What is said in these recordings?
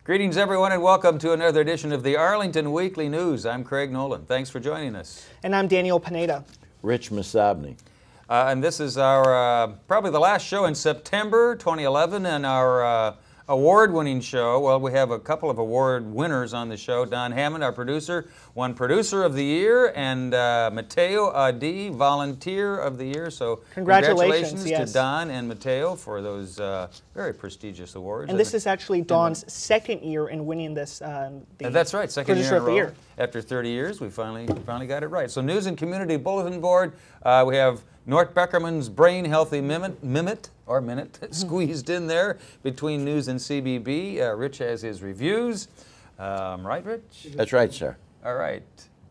Greetings, everyone, and welcome to another edition of the Arlington Weekly News. I'm Craig Nolan. Thanks for joining us. And I'm Daniel Pineda. Rich Masabny. And this is our probably the last show in September 2011, and our award-winning show. Well, we have a couple of award winners on the show. Don Hammond, our producer, won Producer of the Year, and Mateo Adi, Volunteer of the Year. So congratulations to Don and Mateo for those very prestigious awards. And this is actually Don's second year in winning this. That's right, second year in a row. Producer of the Year. After 30 years, we finally got it right. So News and Community Bulletin Board, we have Nort Beckerman's Brain Healthy Minute squeezed in there between news and CBB. Rich has his reviews. Right, Rich? That's right, sir. All right.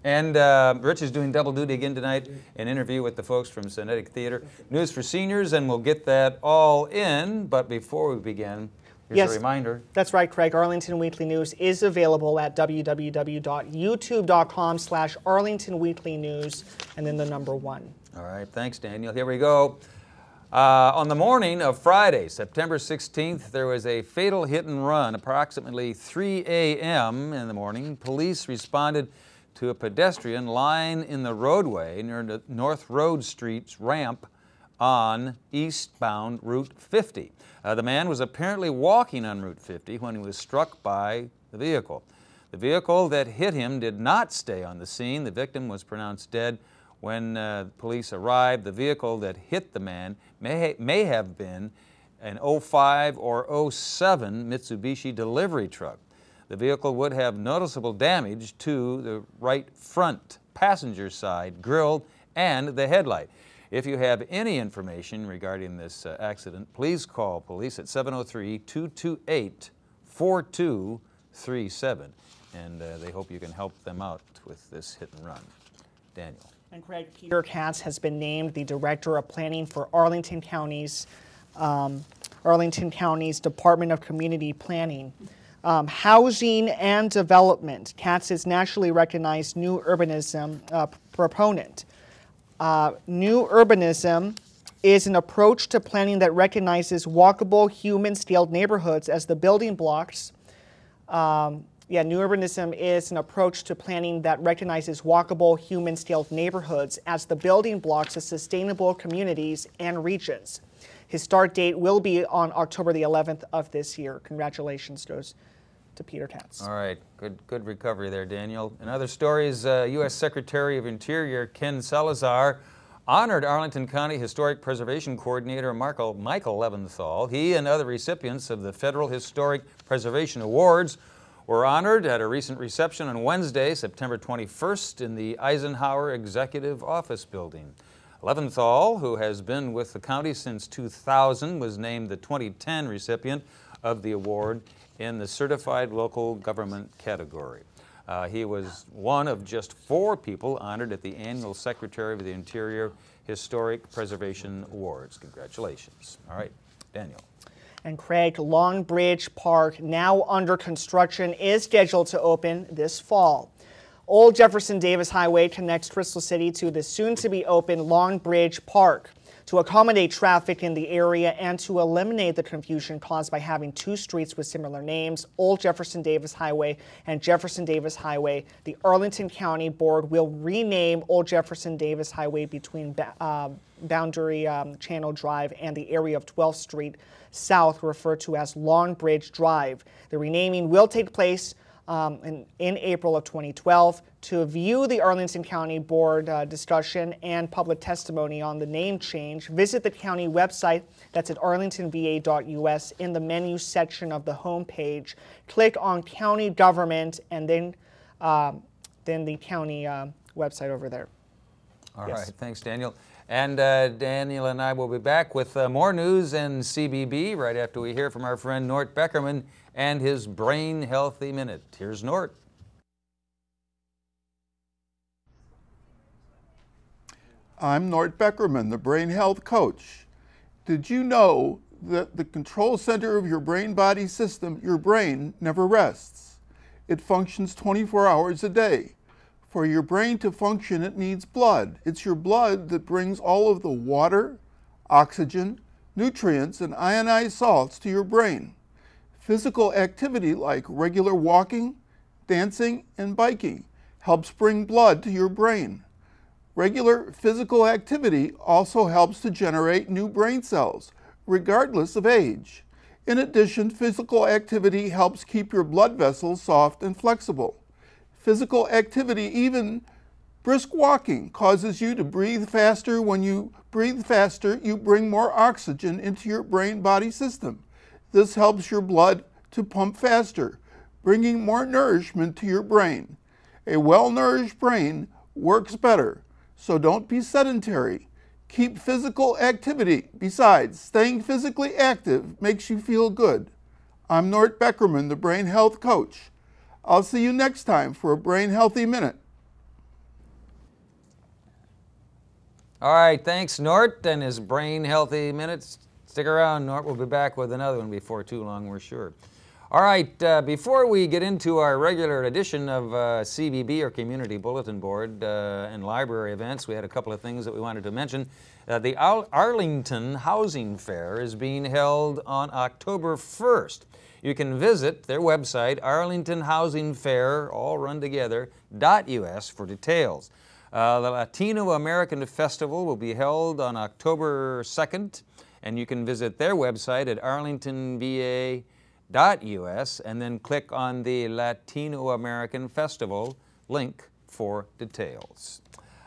And Rich is doing double duty again tonight, an interview with the folks from Sonetic Theater. News for seniors, and we'll get that all in. But before we begin, here's a reminder. That's right, Craig. Arlington Weekly News is available at www.youtube.com/Arlington Weekly News, and then the number 1. All right, thanks, Daniel. Here we go. On the morning of Friday, September 16th, there was a fatal hit and run. Approximately 3 a.m. in the morning, police responded to a pedestrian lying in the roadway near the North Road Street's ramp on eastbound Route 50. The man was apparently walking on Route 50 when he was struck by the vehicle. The vehicle that hit him did not stay on the scene. The victim was pronounced dead. When police arrived, the vehicle that hit the man may have been an 05 or 07 Mitsubishi delivery truck. The vehicle would have noticeable damage to the right front passenger side grille and the headlight. If you have any information regarding this accident, please call police at 703-228-4237, and they hope you can help them out with this hit and run. Daniel. And Craig, Peter Katz has been named the Director of Planning for Arlington County's Department of Community Planning. Housing and Development. Katz is nationally recognized new urbanism proponent. New urbanism is an approach to planning that recognizes walkable, human-scaled neighborhoods as the building blocks. New urbanism is an approach to planning that recognizes walkable, human-scaled neighborhoods as the building blocks of sustainable communities and regions. His start date will be on October the 11th of this year. Congratulations goes to Peter Katz. All right, good recovery there, Daniel. In other stories, U.S. Secretary of Interior Ken Salazar honored Arlington County Historic Preservation Coordinator Michael Leventhal. He and other recipients of the Federal Historic Preservation Awards were honored at a recent reception on Wednesday, September 21st, in the Eisenhower Executive Office Building. Leventhal, who has been with the county since 2000, was named the 2010 recipient of the award in the Certified Local Government category. He was one of just 4 people honored at the annual Secretary of the Interior Historic Preservation Awards. Congratulations. All right, Daniel. And Craig, Long Bridge Park, now under construction, is scheduled to open this fall. Old Jefferson Davis Highway connects Crystal City to the soon-to-be-open Long Bridge Park. To accommodate traffic in the area and to eliminate the confusion caused by having 2 streets with similar names, Old Jefferson Davis Highway and Jefferson Davis Highway, the Arlington County Board will rename Old Jefferson Davis Highway between Boundary Channel Drive and the area of 12th Street South, referred to as Long Bridge Drive. The renaming will take place in April of 2012. To view the Arlington County Board discussion and public testimony on the name change, visit the county website. That's at arlingtonva.us. In the menu section of the homepage, click on County Government, and then the county website over there. All right, thanks, Daniel. And Daniel and I will be back with more news and CBB right after we hear from our friend Nort Beckerman and his Brain Healthy Minute. Here's Nort. I'm Nort Beckerman, the Brain Health Coach. Did you know that the control center of your brain-body system, your brain, never rests? It functions 24 hours a day. For your brain to function, it needs blood. It's your blood that brings all of the water, oxygen, nutrients, and ionized salts to your brain. Physical activity like regular walking, dancing, and biking helps bring blood to your brain. Regular physical activity also helps to generate new brain cells, regardless of age. In addition, physical activity helps keep your blood vessels soft and flexible. Physical activity, even brisk walking, causes you to breathe faster. When you breathe faster, you bring more oxygen into your brain-body system. This helps your blood to pump faster, bringing more nourishment to your brain. A well-nourished brain works better, so don't be sedentary. Keep physical activity. Besides, staying physically active makes you feel good. I'm Nort Beckerman, the Brain Health Coach. I'll see you next time for a Brain Healthy Minute. All right, thanks, Nort, and his Brain Healthy Minutes. Stick around, Nort. We'll be back with another one before too long, we're sure. All right, before we get into our regular edition of CBB, or Community Bulletin Board, and library events, we had a couple of things that we wanted to mention. The Arlington Housing Fair is being held on October 1st. You can visit their website, Arlington Housing Fair, all run together, .us for details. The Latino American Festival will be held on October 2nd, and you can visit their website at arlingtonva.us and then click on the Latino American Festival link for details.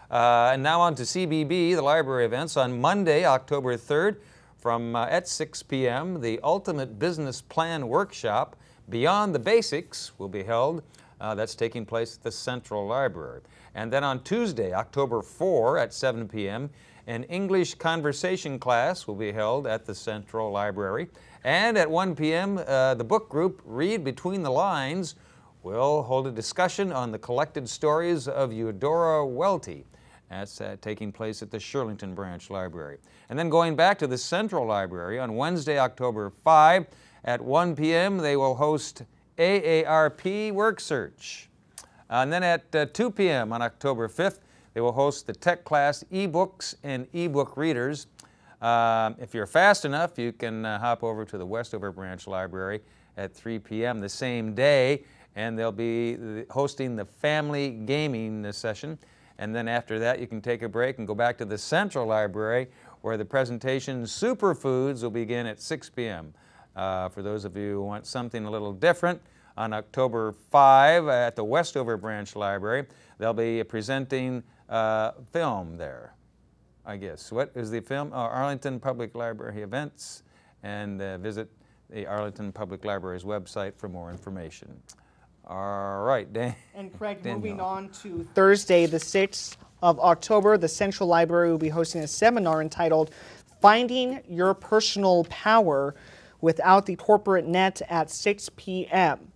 And now on to CBB, the library events. On Monday, October 3rd, from at 6 p.m., the Ultimate Business Plan Workshop, Beyond the Basics, will be held. That's taking place at the Central Library. And then on Tuesday, October 4 at 7 p.m., an English conversation class will be held at the Central Library. And at 1 p.m., the book group Read Between the Lines will hold a discussion on the collected stories of Eudora Welty. That's taking place at the Shirlington Branch Library. And then going back to the Central Library, on Wednesday, October 5 at 1 p.m., they will host AARP Work Search. And then at 2 p.m. on October 5th, they will host the tech class eBooks and eBook Readers. If you're fast enough, you can hop over to the Westover Branch Library at 3 p.m. the same day, and they'll be hosting the family gaming session. And then after that, you can take a break and go back to the Central Library, where the presentation Superfoods will begin at 6 p.m. For those of you who want something a little different, on October 5 at the Westover Branch Library, they'll be presenting film there, I guess. What is the film? Arlington Public Library events, and visit the Arlington Public Library's website for more information. All right, Dan. And Craig, moving on to Thursday, the 6th of October, the Central Library will be hosting a seminar entitled Finding Your Personal Power Without the Corporate Net at 6 p.m.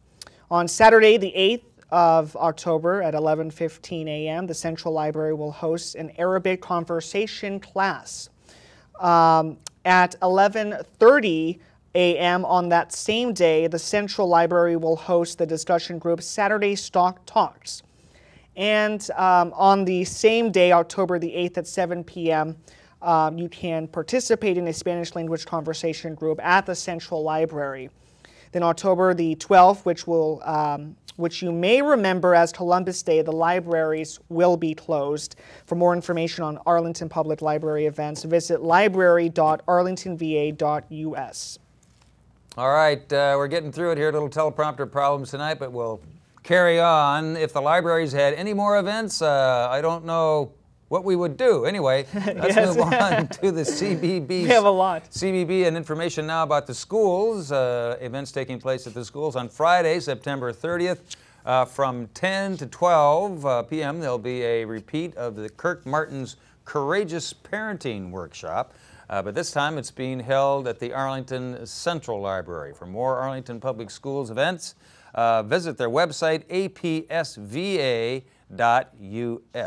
On Saturday, the 8th of October at 11:15 a.m., the Central Library will host an Arabic conversation class. At 11:30 a.m. on that same day, the Central Library will host the discussion group Saturday Stock Talks. And on the same day, October the 8th at 7 p.m., you can participate in a Spanish language conversation group at the Central Library. Then October the 12th, which you may remember as Columbus Day, the libraries will be closed. For more information on Arlington Public Library events, visit library.arlingtonva.us. All right, we're getting through it here. Little teleprompter problems tonight, but we'll carry on. If the libraries had any more events, I don't know what we would do. Anyway, let's move on to the CBB. We have a lot. CBB and information now about the schools. Events taking place at the schools on Friday, September 30th. From 10 to 12 p.m. there'll be a repeat of the Kirk Martin's Courageous Parenting Workshop. But this time it's being held at the Arlington Central Library. For more Arlington Public Schools events, visit their website, apsva.us.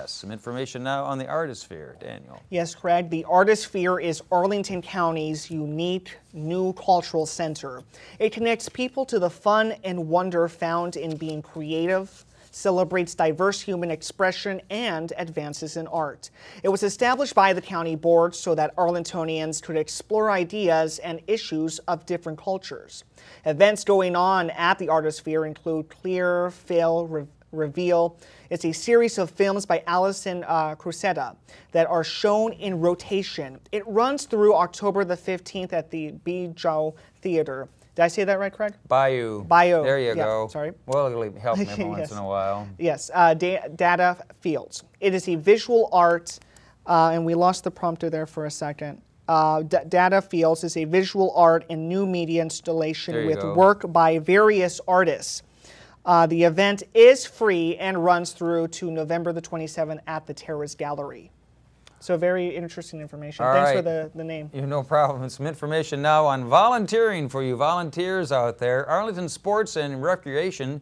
Some information now on the Artisphere. Daniel. Yes, Craig. The Artisphere is Arlington County's unique new cultural center. It connects people to the fun and wonder found in being creative, celebrates diverse human expression and advances in art. It was established by the county board so that Arlingtonians could explore ideas and issues of different cultures. Events going on at the Artisphere include Clear, Fail, Reveal. It's a series of films by Alison Crusetta that are shown in rotation. It runs through October the 15th at the Bijou Theater. Did I say that right, Craig? Bayou. Bayou. There you Yeah, go. sorry. Well, it'll help me every once Yes. in a while. Yes, Data Fields. It is a visual art, and we lost the prompter there for a second. Data Fields is a visual art and new media installation with work by various artists. The event is free and runs through to November the 27th at the Terrace Gallery. So very interesting information. Thanks for the name. No problem. Some information now on volunteering for you volunteers out there. Arlington Sports and Recreation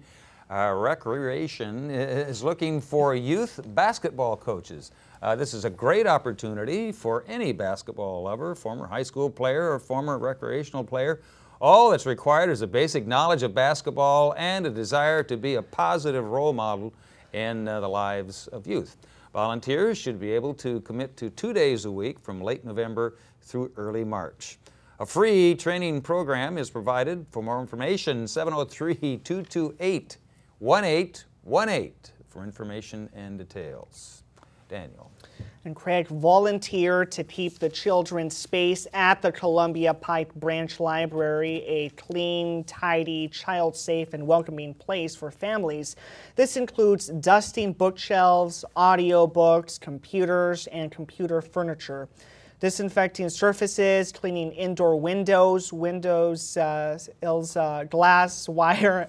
is looking for youth basketball coaches. This is a great opportunity for any basketball lover, former high school player or former recreational player. All that's required is a basic knowledge of basketball and a desire to be a positive role model in the lives of youth. Volunteers should be able to commit to 2 days a week from late November through early March. A free training program is provided. For more information, 703-228-1818 for information and details. Daniel. And Craig, volunteer to keep the children's space at the Columbia Pike Branch Library a clean, tidy, child-safe, and welcoming place for families. This includes dusting bookshelves, audiobooks, computers, and computer furniture, disinfecting surfaces, cleaning indoor windows, glass, wire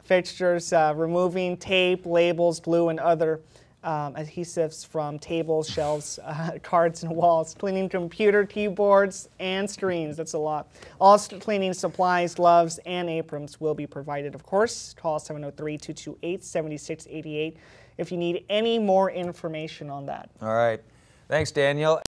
fixtures, removing tape, labels, glue, and other adhesives from tables, shelves, cards, and walls, cleaning computer keyboards and screens. That's a lot. All cleaning supplies, gloves, and aprons will be provided, of course. Call 703-228-7688 if you need any more information on that. All right. Thanks, Daniel.